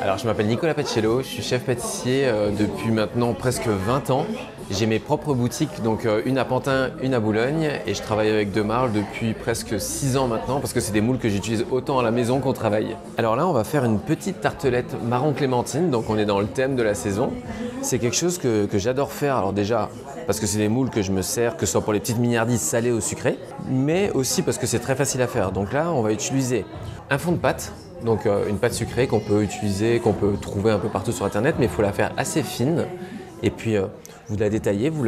Alors, je m'appelle Nicolas Pacello, je suis chef pâtissier depuis maintenant presque 20 ans. J'ai mes propres boutiques, donc une à Pantin, une à Boulogne, et je travaille avec De Marle depuis presque 6 ans maintenant parce que c'est des moules que j'utilise autant à la maison qu'au travail. Alors là, on va faire une petite tartelette marron clémentine, donc on est dans le thème de la saison. C'est quelque chose que j'adore faire, alors déjà parce que c'est des moules que je me sers, que ce soit pour les petites mignardises salées ou sucrées, mais aussi parce que c'est très facile à faire. Donc là, on va utiliser un fond de pâte, donc une pâte sucrée qu'on peut utiliser, qu'on peut trouver un peu partout sur internet, mais il faut la faire assez fine. Et puis vous la détaillez, vous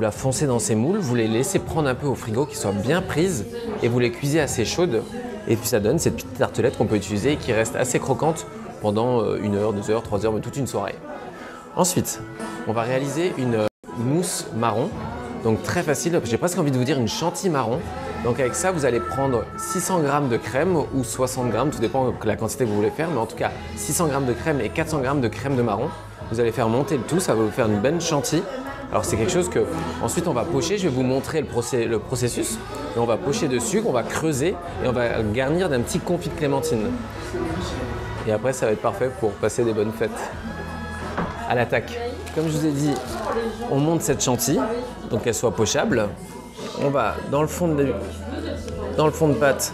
la foncez dans ces moules, vous les laissez prendre un peu au frigo, qu'ils soient bien prises, et vous les cuisez assez chaudes. Et puis ça donne cette petite tartelette qu'on peut utiliser et qui reste assez croquante pendant 1 heure, 2 heures, 3 heures, mais toute une soirée. Ensuite, on va réaliser une mousse marron, donc très facile, j'ai presque envie de vous dire une chantilly marron. Donc avec ça, vous allez prendre 600 g de crème ou 60 g, tout dépend de la quantité que vous voulez faire, mais en tout cas 600 g de crème et 400 g de crème de marron. Vous allez faire monter le tout, ça va vous faire une bonne chantilly. Alors c'est quelque chose que ensuite on va pocher, je vais vous montrer le processus. Et on va pocher dessus, on va creuser et on va garnir d'un petit confit de clémentine. Et après ça va être parfait pour passer des bonnes fêtes. À l'attaque. Comme je vous ai dit, on monte cette chantilly, donc qu'elle soit pochable. On va dans le fond de pâte,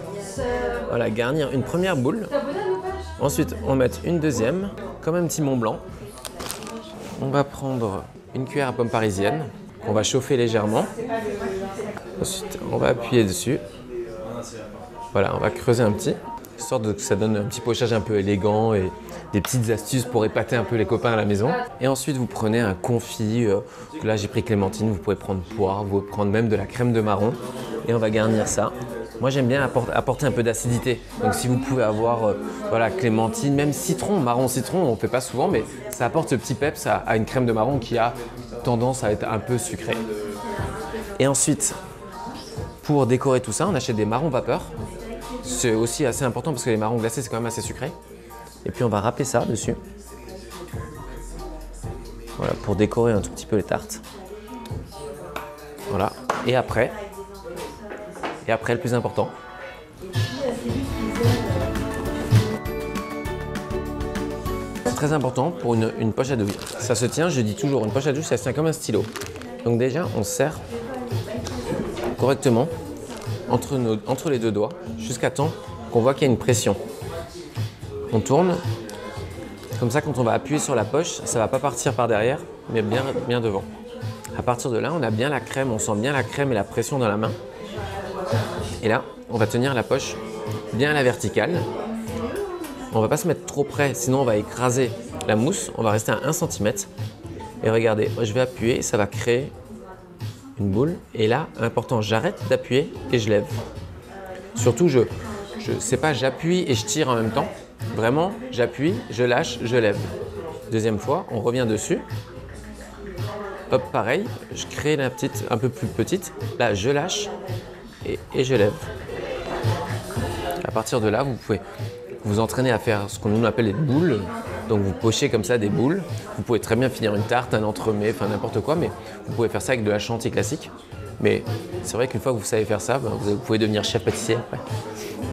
voilà, garnir une première boule. Ensuite, on met une deuxième, comme un petit Mont Blanc. On va prendre une cuillère à pomme parisienne qu'on va chauffer légèrement. Ensuite, on va appuyer dessus. Voilà, on va creuser un petit, histoire que ça donne un petit pochage un peu élégant et des petites astuces pour épater un peu les copains à la maison. Et ensuite, vous prenez un confit. Là, j'ai pris clémentine, vous pouvez prendre poire, vous pouvez prendre même de la crème de marron. Et on va garnir ça. Moi, j'aime bien apporter un peu d'acidité. Donc, si vous pouvez avoir voilà, clémentine, même citron, marron citron, on ne fait pas souvent, mais ça apporte ce petit peps à une crème de marron qui a tendance à être un peu sucrée. Et ensuite, pour décorer tout ça, on achète des marrons vapeur. C'est aussi assez important parce que les marrons glacés, c'est quand même assez sucré. Et puis, on va râper ça dessus. Voilà, pour décorer un tout petit peu les tartes. Voilà. Et après, le plus important. C'est très important pour une poche à douille. Ça se tient, je dis toujours, une poche à douille, ça se tient comme un stylo. Donc déjà, on serre correctement entre les deux doigts jusqu'à temps qu'on voit qu'il y a une pression. On tourne. Comme ça, quand on va appuyer sur la poche, ça ne va pas partir par derrière, mais bien devant. À partir de là, on a bien la crème, on sent bien la crème et la pression dans la main. Et là, on va tenir la poche bien à la verticale. On ne va pas se mettre trop près, sinon on va écraser la mousse. On va rester à 1 cm. Et regardez, je vais appuyer, ça va créer une boule. Et là, important, j'arrête d'appuyer et je lève. Surtout, c'est pas j'appuie et je tire en même temps. Vraiment, j'appuie, je lâche, je lève. Deuxième fois, on revient dessus. Hop, pareil, je crée la petite, un peu plus petite. Là, je lâche et je lève. À partir de là, vous pouvez vous entraîner à faire ce qu'on appelle des boules. Donc, vous pochez comme ça des boules. Vous pouvez très bien finir une tarte, un entremets, enfin n'importe quoi, mais vous pouvez faire ça avec de la chantilly classique. Mais c'est vrai qu'une fois que vous savez faire ça, vous pouvez devenir chef pâtissier après.